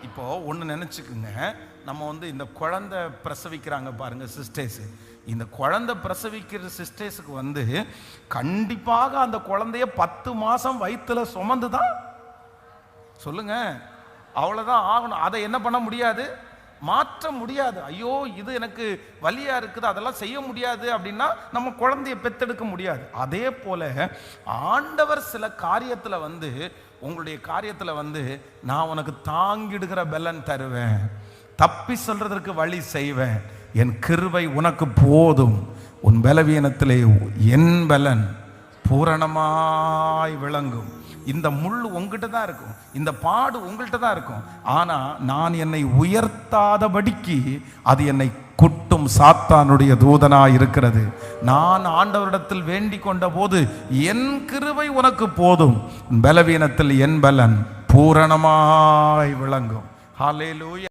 இப்போ ஒன்று நினச்சிக்குங்க, நம்ம இந்த குழந்தை பிரசவிக்கிறாங்க பாருங்க சிஸ்டர்ஸ். இந்த குழந்தை பிரசவிக்கிற சிஸ்டர்ஸுக்கு கண்டிப்பாக அந்த குழந்தைய 10 மாதம் வயிற்றுல சுமந்து தான் சொல்லுங்க, அவ்வளோதான் ஆகணும். அதை என்ன பண்ண முடியாது, மாற்ற முடியாது. ஐயோ இது எனக்கு வலியா இருக்குது, அதெல்லாம் செய்ய முடியாது அப்படின்னா நம்ம குழந்தைய பெத்தெடுக்க முடியாது. அதே போல ஆண்டவர் சில காரியத்தில் உங்களுடைய காரியத்தில் நான் உனக்கு தாங்கிடுகிற பலன் தருவேன், தப்பி சொல்றதற்கு வழி செய்வேன், என் கிருபை உனக்கு போதும், உன் பலவீனத்திலே என் பலன் பூரணமாய் விளங்கும். இந்த முள் உங்ககிட்ட தான் இருக்கும், இந்த பாடு உங்கள்கிட்ட தான் இருக்கும். ஆனா நான் என்னை உயர்த்தாதபடிக்கு அது என்னை குட்டும் சாத்தானுடைய தூதனாய் இருக்கிறது. நான் ஆண்டவரிடத்தில் வேண்டிக் கொண்ட போது என் கிருபை உனக்கு போதும், பலவீனத்தில் என் பலன் பூரணமாய் விளங்கும். ஹல்லேலூயா.